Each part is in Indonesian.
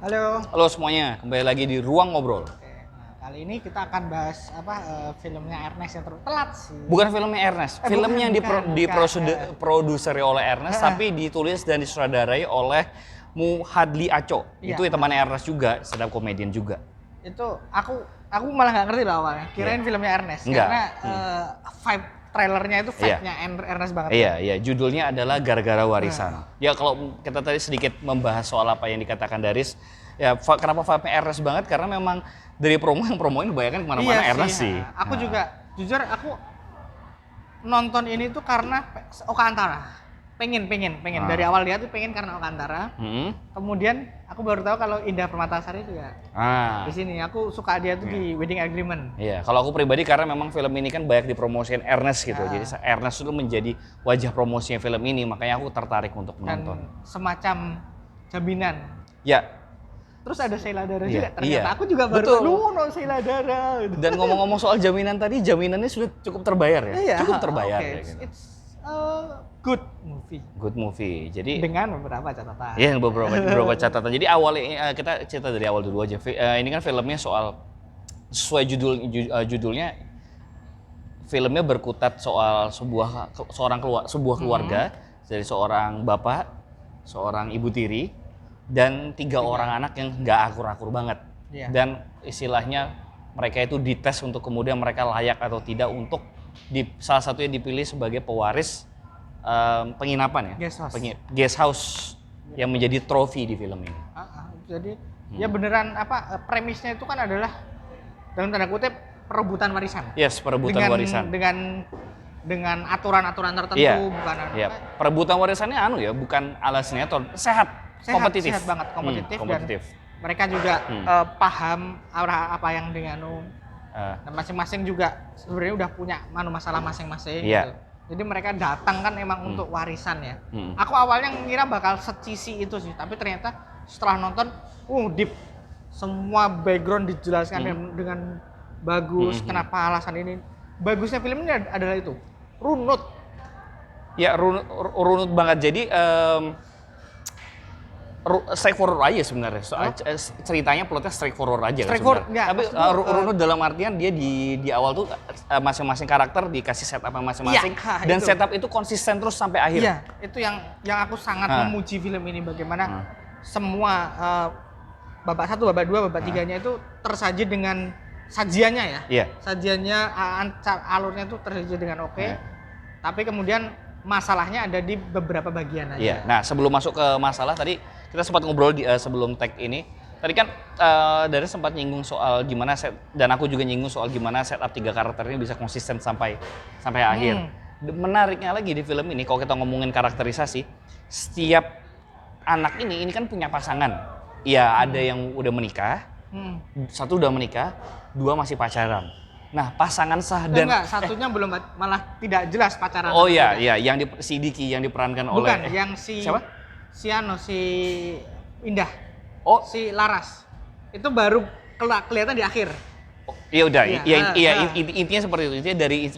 Halo. Halo semuanya, kembali lagi di Ruang Ngobrol. Oke, nah kali ini kita akan bahas filmnya Ernest yang telat sih. Bukan filmnya Ernest, film bukan, yang bukan. diproduseri oleh Ernest, tapi ditulis dan disutradarai oleh Muhadli Aco. Iya. Itu temannya Ernest juga, stand up comedian juga. Itu aku malah nggak ngerti loh awalnya. Kirain filmnya Ernest Enggak. karena vibe trailernya itu vibe-nya Ernest banget. Iya, judulnya adalah Gara-gara Warisan. Ya kalau kita tadi sedikit membahas soal apa yang dikatakan Daris, ya kenapa vibe-nya Ernest banget? Karena memang dari promo yang promoin kebanyakan kemana-mana Ernest sih. Aku juga jujur aku nonton ini tuh karena Oka Antara. Pengen dari awal lihat tuh pengen karena Oka Antara. Kemudian aku baru tahu kalau Indah Permatasari itu ya di sini. Aku suka dia tuh di Wedding Agreement. Iya, kalau aku pribadi karena memang film ini kan banyak dipromosikan Ernest gitu. Jadi Ernest itu menjadi wajah promosinya film ini, makanya aku tertarik untuk menonton. Dan semacam jaminan. Ya. Terus ada Sheila Dara juga ternyata. Iya. Aku juga baru tahu Sheila Dara. Dan ngomong-ngomong soal jaminan tadi, jaminannya sudah cukup terbayar ya? Iya. Cukup terbayar ya gitu. It's a good movie. Good movie. Jadi dengan beberapa catatan. Iya, beberapa catatan. Jadi awalnya kita cerita dari awal dulu aja. Ini kan filmnya soal sesuai judulnya filmnya berkutat soal sebuah keluarga dari seorang bapak, seorang ibu tiri dan tiga orang anak yang nggak akur-akur banget. Iya. Dan istilahnya mereka itu dites untuk kemudian mereka layak atau tidak untuk salah satunya dipilih sebagai pewaris penginapan ya, guest house yang menjadi trofi di film ini. Jadi ya beneran premisnya itu kan adalah dalam tanda kutip perebutan warisan. Yes, perebutan warisan. Dengan aturan-aturan tertentu, bukan. Iya. Perebutan warisannya bukan ala sinetron, sehat kompetitif. Sehat banget, kompetitif. Dan mereka juga paham apa yang dengan dan masing-masing juga sebenarnya udah punya masalah masing-masing. Iya. Gitu. Jadi mereka datang kan emang untuk warisan ya. Aku awalnya ngira bakal secisi itu sih, tapi ternyata setelah nonton, deep. Semua background dijelaskan dengan bagus. Kenapa alasan ini? Bagusnya film ini adalah itu, runut. Ya, runut banget. Jadi straightforward aja sebenarnya. Ceritanya plotnya straightforward aja kan sebenarnya. Tapi runut dalam artian dia di awal tuh masing-masing karakter dikasih setup masing-masing dan itu. Setup itu konsisten terus sampai akhir. Iya, itu yang aku sangat memuji film ini bagaimana semua babak 1, babak 2, babak 3-nya itu tersaji dengan sajiannya ya. Iya. Sajiannya alurnya tuh tersaji dengan oke. Tapi kemudian masalahnya ada di beberapa bagian aja. Iya. Nah, sebelum masuk ke masalah tadi kita sempat ngobrol sebelum tag ini. Tadi kan dari sempat nyinggung soal gimana dan aku juga nyinggung soal gimana setup 3 karakter ini bisa konsisten sampai akhir. Menariknya lagi di film ini kalau kita ngomongin karakterisasi, setiap anak ini kan punya pasangan. Ya, ada yang udah menikah, satu udah menikah, 2 masih pacaran. Nah, pasangan sah dan satunya belum, malah tidak jelas pacaran. Oh iya, yang si Diki yang diperankan oleh bukan yang siapa? Si Indah. Si Laras. Itu baru kelihatan di akhir. Iya udah, intinya seperti itu.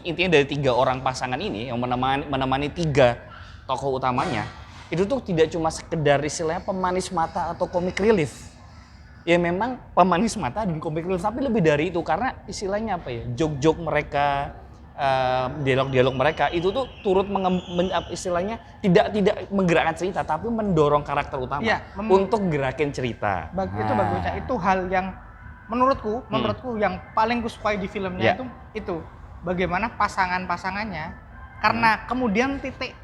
Intinya dari 3 orang pasangan ini yang menemani 3 tokoh utamanya, itu tuh tidak cuma sekedar istilahnya pemanis mata atau comic relief. Ya memang pemanis mata dan comic relief, tapi lebih dari itu karena istilahnya apa ya, joke-joke mereka, dialog-dialog mereka itu tuh turut istilahnya tidak menggerakkan cerita tapi mendorong karakter utama untuk gerakin cerita. Itu bagusnya. Itu hal yang menurutku yang paling kusukai di filmnya itu bagaimana pasangannya karena kemudian titik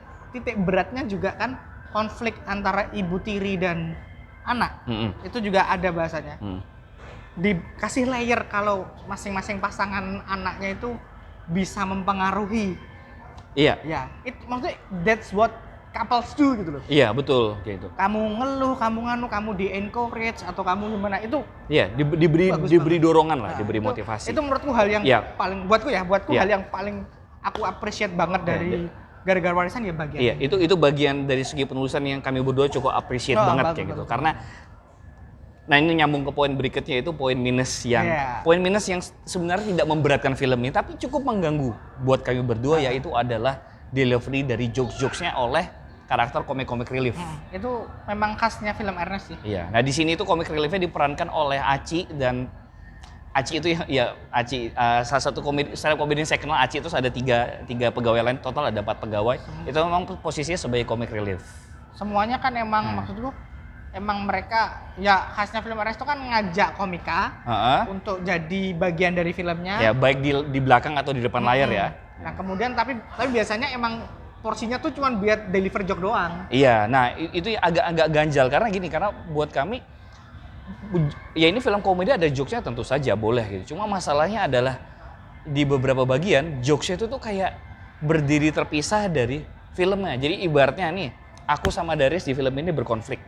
beratnya juga kan konflik antara ibu tiri dan anak. Itu juga ada bahasanya. Dikasih layer kalau masing-masing pasangan anaknya itu bisa mempengaruhi. Iya. Ya, maksudnya that's what couples do gitu loh. Iya, betul kayak gitu. Kamu ngeluh, kamu di encourage atau kamu gimana itu? Iya, diberi dorongan lah, diberi motivasi. Itu menurutku hal yang paling buatku hal yang paling aku appreciate banget dari Gara-gara Warisan ya bagian. Iya, itu bagian dari segi penulisan yang kami berdua cukup appreciate banget kayak gitu. Karena nah ini nyambung ke poin berikutnya, itu poin minus yang sebenarnya tidak memberatkan film ini tapi cukup mengganggu buat kami berdua, yaitu adalah delivery dari jokes-jokesnya oleh karakter komik-komik relief. Itu memang khasnya film Ernest sih. Iya. Nah di sini tuh komik reliefnya diperankan oleh Aci, dan Aci itu salah satu stand up comedian saya kenal. Aci itu ada tiga pegawai lain, total ada 4 pegawai. Itu memang posisinya sebagai komik relief. Semuanya kan emang maksudku emang mereka ya khasnya film Ernest itu kan ngajak komika untuk jadi bagian dari filmnya. Ya baik di belakang atau di depan layar ya. Nah kemudian tapi biasanya emang porsinya tuh cuma biar deliver joke doang. Iya, nah itu agak ganjal karena gini, karena buat kami ya ini film komedi ada jokesnya tentu saja boleh gitu. Cuma masalahnya adalah di beberapa bagian jokesnya itu tuh kayak berdiri terpisah dari filmnya. Jadi ibaratnya nih, aku sama Darius di film ini berkonflik.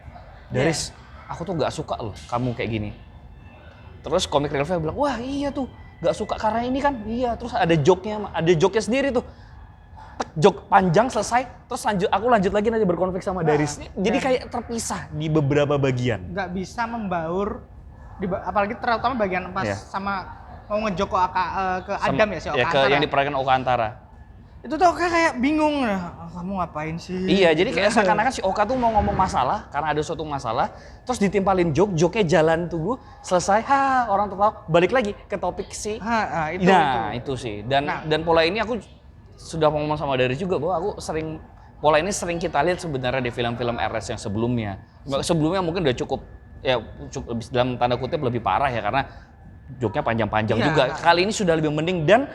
Darius, aku tuh gak suka loh kamu kayak gini. Terus komik reliefnya bilang, wah iya tuh gak suka karena ini kan. Iya, terus ada joke-nya sendiri tuh. Joke panjang selesai, terus aku lanjut lagi nanti berkonflik sama Darius. Jadi kayak terpisah di beberapa bagian. Gak bisa membaur, apalagi terutama bagian pas sama mau ngejok ke Adam ya si Oka Antara. Yang diperankan Oka Antara. Itu tuh Oka kayak bingung, kamu ngapain sih? Iya, jadi kayak seakan-akan si Oka tuh mau ngomong masalah, karena ada suatu masalah, terus ditimpalin joke-nya jalan tunggu, selesai, orang tertawa, balik lagi ke topik si. Itu sih. Dan pola ini aku sudah ngomong sama Darius juga bahwa pola ini sering kita lihat sebenarnya di film-film Ernest yang sebelumnya. Sebelumnya mungkin udah cukup dalam tanda kutip lebih parah ya, karena joke-nya panjang-panjang juga. Kali ini sudah lebih mending dan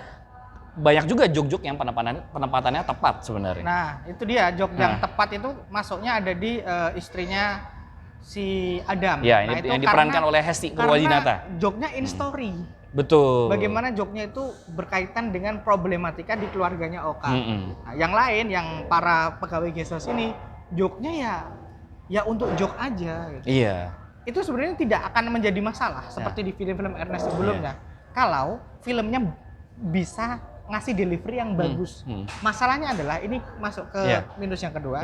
banyak juga joke-joke yang penempatannya tepat sebenarnya. Nah, itu dia joke yang tepat itu masuknya ada di istrinya si Adam. Ya, nah, itu yang diperankan oleh Hesti Purwadinata. Karena joke-nya in story. Betul. Bagaimana joke-nya itu berkaitan dengan problematika di keluarganya Oka. Nah, yang lain, yang para pegawai guest house ini, joke-nya ya untuk joke aja. Gitu. Iya. Itu sebenarnya tidak akan menjadi masalah seperti di film-film Ernest sebelumnya. Kalau filmnya bisa ngasih delivery yang bagus. Masalahnya adalah ini masuk ke minus yang kedua.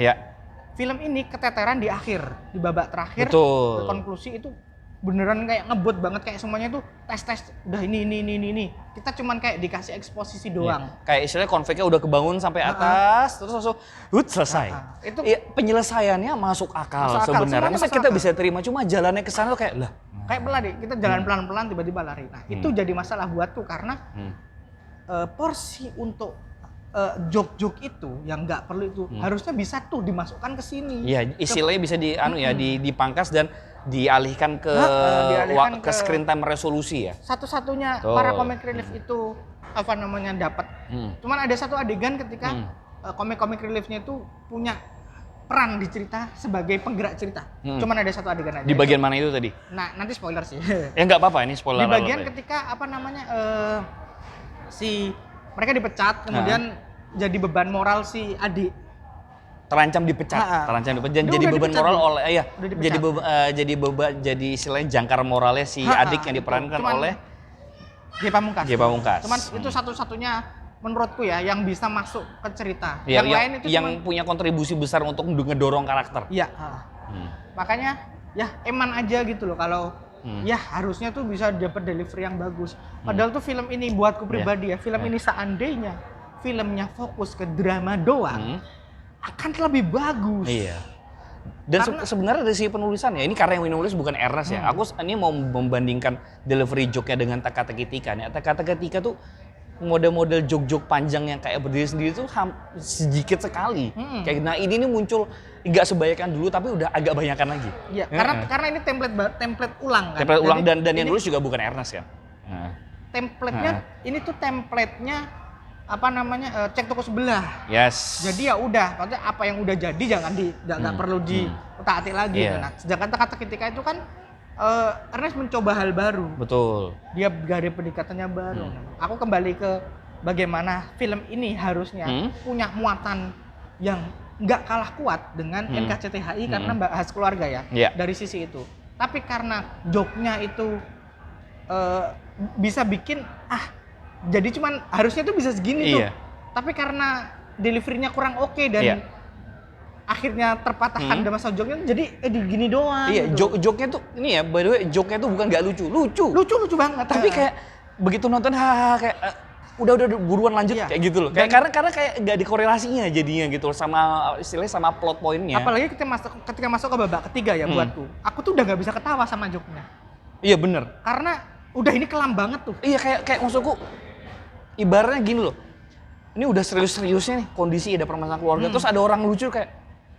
Film ini keteteran di akhir, di babak terakhir. Betul. Konklusi itu beneran kayak ngebut banget, kayak semuanya tuh tes udah ini. Kita cuman kayak dikasih eksposisi doang. Kayak istilahnya konfliknya udah kebangun sampai atas, terus langsung selesai. Itu penyelesaiannya masuk akal sebenarnya. Masa kita bisa terima, cuma jalannya ke sana tuh kayak kayak pelari, kita jalan pelan-pelan tiba-tiba lari. Nah, itu jadi masalah buatku karena porsi untuk joke-joke itu yang nggak perlu itu harusnya bisa tuh dimasukkan ke sini. Iya, istilahnya bisa dipangkas dan dialihkan ke screen time resolusi ya. Satu-satunya para comic relief itu dapat. Cuman ada satu adegan ketika komik reliefnya itu punya peran di cerita sebagai penggerak cerita. Cuman ada satu adegan aja. Di bagian mana itu tadi? Nah, nanti spoiler sih. Ya nggak apa-apa, ini spoiler. Di bagian ketika mereka dipecat, kemudian jadi beban moral si adik. Terancam dipecat dan jadi beban moral oleh jadi istilahnya jangkar moralnya si adik yang diperankan oleh G. Pamungkas. Cuman itu satu-satunya menurutku ya yang bisa masuk ke cerita. Yang lain itu yang punya kontribusi besar untuk ngedorong karakter. Iya. Makanya ya eman aja gitu loh kalau ya harusnya tuh bisa dapat delivery yang bagus. Padahal tuh film ini buatku pribadi film ini seandainya filmnya fokus ke drama doang akan lebih bagus. Iya. Dan sebenarnya dari sisi penulisan ya, ini karena yang menulis bukan Ernest ya. Aku ini mau membandingkan delivery joke-nya dengan Teka-Teki Tika. Teka-Teki Tika tuh model-model joke-joke panjang yang kayak berdiri sendiri tuh sedikit sekali. Kayak ini muncul nggak sebanyakan dulu tapi udah agak banyakan lagi. Iya, karena ini template ulang kan. Template ulang dan yang nulis juga bukan Ernest kan. Template-nya ini tuh template-nya cek toko sebelah. Yes. Jadi ya udah, maksudnya apa yang udah jadi jangan nggak perlu ditaati lagi. Nah, sedangkan Teka-Teki Tika itu kan Ernest mencoba hal baru. Betul. Dia gaya pendekatannya baru. Aku kembali ke bagaimana film ini harusnya punya muatan yang nggak kalah kuat dengan NKCTHI karena bahas keluarga ya. Dari sisi itu. Tapi karena joke-nya itu bisa bikin jadi cuman harusnya tuh bisa segini tuh. Tapi karena delivery-nya kurang oke dan akhirnya terpatahkan dalam masa joke-nya jadi gini doang. Iya, gitu. Joke-nya tuh ini ya, by the way, joke-nya tuh bukan nggak lucu. Lucu banget. Tapi kayak begitu nonton kayak udah buruan lanjut Iya. kayak gitu loh. Kayak karena kayak nggak dikorelasinya jadinya gitu sama istilahnya sama plot pointnya. Apalagi ketika masuk ke babak ketiga ya buatku. Aku tuh udah nggak bisa ketawa sama joke-nya. Iya bener. Karena udah ini kelam banget tuh. Iya kayak maksudku ibaratnya gini loh. Ini udah serius-seriusnya nih kondisi ada permasalahan keluarga terus ada orang lucu kayak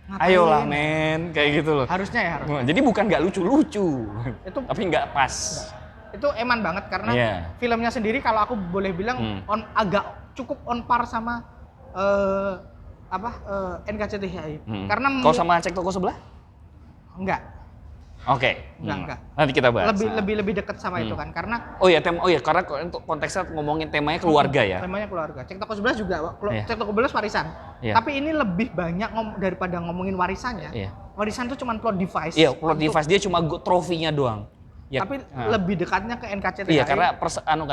Ngapain? ayolah men kayak gitu loh. Harusnya ya harusnya. Nah, jadi bukan nggak lucu-lucu. Itu tapi nggak pas. itu eman banget karena Iya. filmnya sendiri kalau aku boleh bilang agak cukup on par sama NKCTHI. Karena Kau sama cek toko sebelah? enggak Oke. enggak. Nanti kita bahas. lebih dekat sama itu kan karena Karena untuk konteksnya ngomongin temanya keluarga ya. temanya keluarga. Cek toko 11 juga Iya. Cek toko 11 warisan. Iya. Tapi ini lebih banyak daripada ngomongin warisannya. Iya. Warisan itu cuma plot device. Iya, plot device dia cuma trofinya doang. Ya, Tapi lebih dekatnya ke NKCTHI. Iya, karena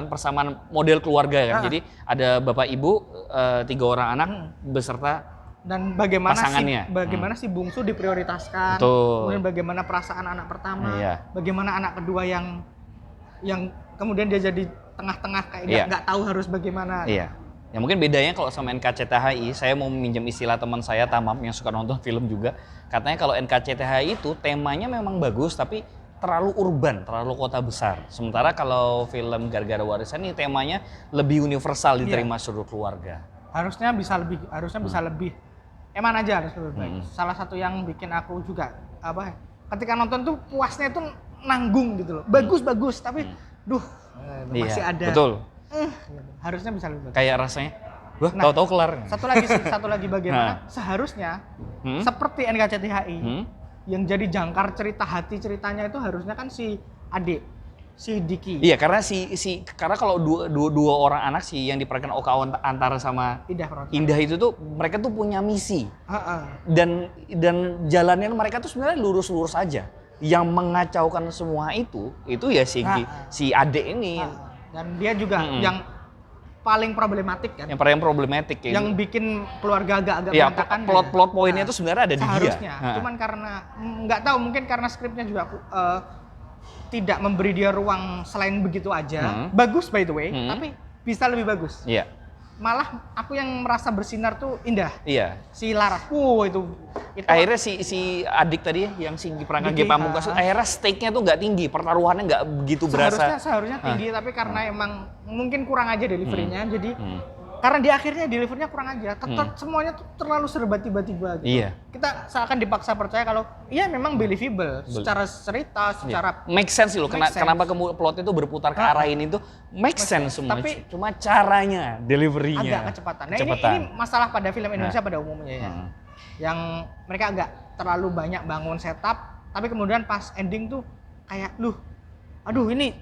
persamaan model keluarga kan. Jadi ada bapak ibu, 3 orang anak beserta dan bagaimana pasangannya. si bungsu diprioritaskan, Betul. kemudian bagaimana perasaan anak pertama, Iya. bagaimana anak kedua yang kemudian dia jadi tengah-tengah kayak nggak tahu harus bagaimana. Iya. Ya mungkin bedanya kalau sama NKCTHI, saya mau meminjam istilah teman saya Tamam yang suka nonton film juga. Katanya kalau NKCTHI itu temanya memang bagus tapi terlalu urban, terlalu kota besar. Sementara kalau film Gara-Gara Warisan ini temanya lebih universal diterima seluruh keluarga. Harusnya bisa lebih eman aja harus lebih baik. Salah satu yang bikin aku juga ketika nonton tuh puasnya itu nanggung gitu loh. Bagus tapi masih ada. Betul. Harusnya bisa lebih bagus. Kayak rasanya wah, tahu-tahu kelar. Satu lagi bagaimana seharusnya seperti NKCTHI yang jadi jangkar ceritanya itu harusnya kan si adik si Diki. Iya, karena karena kalau dua orang anak sih yang diperankan Oka Antara sama Indah itu tuh mereka tuh punya misi. Dan jalannya mereka tuh sebenarnya lurus-lurus aja. Yang mengacaukan semua itu ya si adek ini. Dan dia juga yang paling problematik kan. Yang paling problematik ya. Yang bikin keluarga agak-agak berantakan. Plot poinnya itu sebenarnya ada di dia. Seharusnya. Cuman karena nggak tahu mungkin karena skripnya juga tidak memberi dia ruang selain begitu aja. Bagus by the way, tapi bisa lebih bagus. Iya. Malah aku yang merasa bersinar tuh Indah. Iya. Si Laras. Itu akhirnya si adik tadi yang si perankan G Pamungkas akhirnya stake-nya tuh nggak tinggi, pertaruhannya nggak begitu berasa. Seharusnya tinggi tapi karena emang mungkin kurang aja delivery-nya. Jadi karena di akhirnya delivernya kurang aja, semuanya tuh terlalu serba tiba-tiba gitu. Iya. Kita seakan dipaksa percaya kalau iya memang believable secara cerita, secara make sense sih loh. Kenapa plotnya tuh berputar ke arah ini tuh make sense semua. Tapi cuma caranya, delivery-nya. agak kecepatan. Nah, ini masalah pada film Indonesia pada umumnya ya. Yang mereka agak terlalu banyak bangun setup, tapi kemudian pas ending tuh kayak aduh ini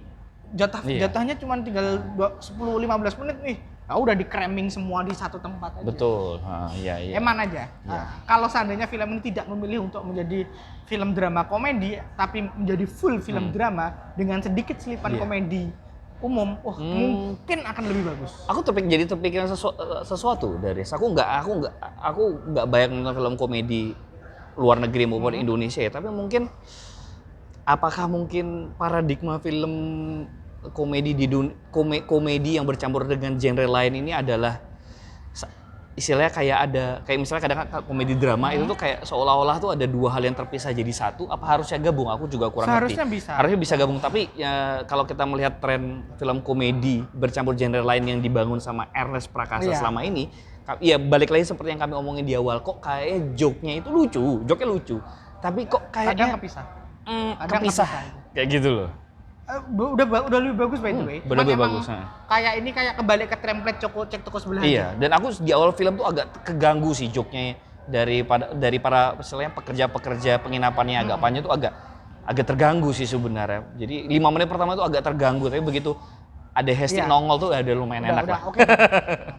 jatahnya cuma tinggal 10-15 menit nih. Nah, udah di cramming semua di satu tempat aja. Betul. Iya. Eman aja. Kalau seandainya film ini tidak memilih untuk menjadi film drama komedi, tapi menjadi full film drama dengan sedikit selipan komedi umum, mungkin akan lebih bagus. Aku terpikiran sesuatu dari aku nggak banyak nonton film komedi luar negeri maupun Indonesia ya, tapi mungkin apakah mungkin paradigma film komedi komedi yang bercampur dengan genre lain ini adalah istilahnya kayak misalnya kadang komedi drama itu tuh kayak seolah-olah tuh ada dua hal yang terpisah jadi satu, apa harusnya gabung? Aku juga kurang ngerti. Harusnya bisa gabung, tapi ya kalau kita melihat tren film komedi bercampur genre lain yang dibangun sama Ernest Prakasa selama ini, ya balik lagi seperti yang kami omongin di awal, kok kayak joke-nya itu joke-nya lucu, tapi kok kayaknya kepisah. Kayak gitu loh. Udah lebih bagus by the way. Udah lebih bagus. Kayak kembali ke template cek toko sebelah. Iya, dan aku di awal film tuh agak keganggu sih joke-nya dari para misalnya pekerja penginapannya agak panjang tuh agak terganggu sih sebenarnya. Jadi 5 menit pertama tuh agak terganggu, tapi begitu ada Hesti nongol tuh udah lumayan enak lah. Oke.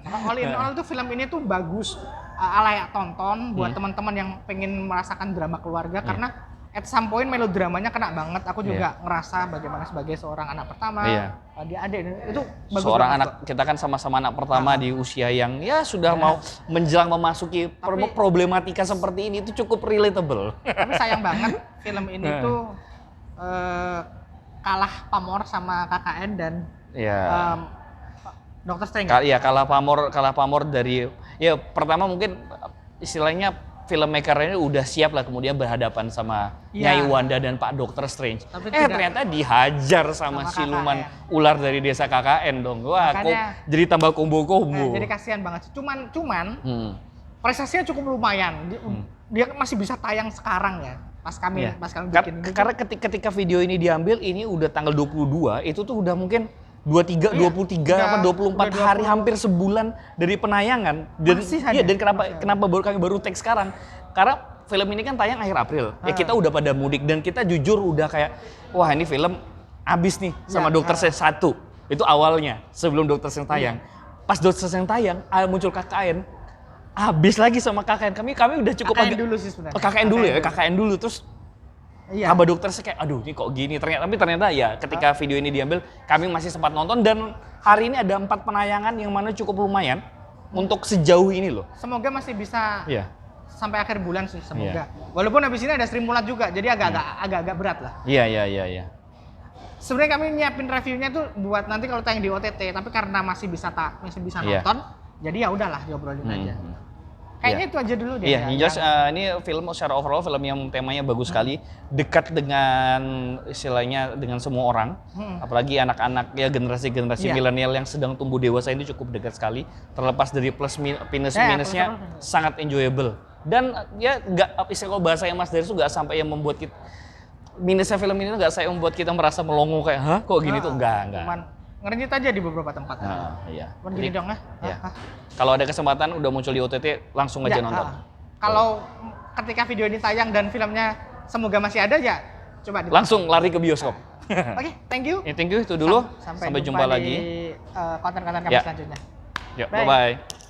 All in all tuh film ini tuh bagus, layak tonton buat teman-teman yang pengen merasakan drama keluarga karena at some point melodramanya kena banget. Aku juga ngerasa bagaimana sebagai seorang anak pertama, adik-adik itu bagus. Seorang anak, kita kan sama-sama anak pertama di usia yang ya sudah mau menjelang memasuki problematika seperti ini, itu cukup relatable. Tapi sayang banget film ini tuh kalah pamor sama KKN dan Dokter Strange. Iya, kalah pamor dari ya pertama mungkin istilahnya filmmaker ini udah siap lah kemudian berhadapan sama Iya. Nyai Wanda dan Pak Dokter Strange. Tapi tidak- Ternyata dihajar sama Sama siluman KKN. ular dari desa KKN dong. Wah, Makanya- jadi tambah combo-combo. Jadi kasihan banget. Cuman Hmm. prestasinya cukup lumayan. Dia masih bisa tayang sekarang ya. Pas kami Iya. bikin ini. Karena ketika video ini diambil ini udah tanggal 22, itu tuh udah mungkin 23, Iya, 23 udah- apa 24 udah hari 20. hampir sebulan dari penayangan. Dan Masih iya, ada? dan Masih ada. kenapa kami baru tag sekarang? Karena film ini kan tayang akhir April. Ya kita udah pada mudik dan kita jujur udah kayak wah ini film abis nih sama Ya, Dokter Strange 1. Itu awalnya sebelum Dokter Strange tayang. Pas Dokter Strange tayang muncul KKN. Habis lagi sama KKN. Kami udah cukup KKN agak- dulu sih sebenarnya. Oh, KKN dulu ya, KKN dulu terus Iya. kabar dokter saya kayak aduh ini kok gini ternyata ya ketika video ini diambil kami masih sempat nonton dan hari ini ada 4 penayangan yang mana cukup lumayan untuk sejauh ini loh. Semoga masih bisa Iya. sampai akhir bulan sih semoga. Iya. Walaupun habis ini ada streamulat juga, jadi agak berat lah. Iya. Sebenarnya kami nyiapin reviewnya tuh buat nanti kalau tayang di OTT, tapi karena masih bisa Iya. nonton, jadi ya udahlah diobrolin aja. Kayaknya Iya. itu aja dulu deh. Iya, ya, yang jelas ini film secara overall film yang temanya bagus sekali, dekat dengan istilahnya dengan semua orang, apalagi anak-anak ya generasi-generasi Iya. milenial yang sedang tumbuh dewasa ini cukup dekat sekali, terlepas dari minusnya plus- sangat enjoyable. Dan ya nggak istilah kalau bahasa Mas Darius nggak sampai yang membuat kita minusnya film ini nggak saya membuat kita merasa melongo kayak hah kok gini tuh enggak. Cuman ngerenjit aja di beberapa tempat. Nah, iya. Cuman gini Jadi, dong ya. iya. Kalau ada kesempatan udah muncul di OTT langsung aja nonton. Kalau ketika video ini tayang dan filmnya semoga masih ada ya coba di. Langsung lari ke bioskop. Oke, thank you. Ya, thank you itu dulu. Sampai Sampai jumpa lagi. di konten-konten kami Ya. selanjutnya. Yuk, Bye. bye-bye.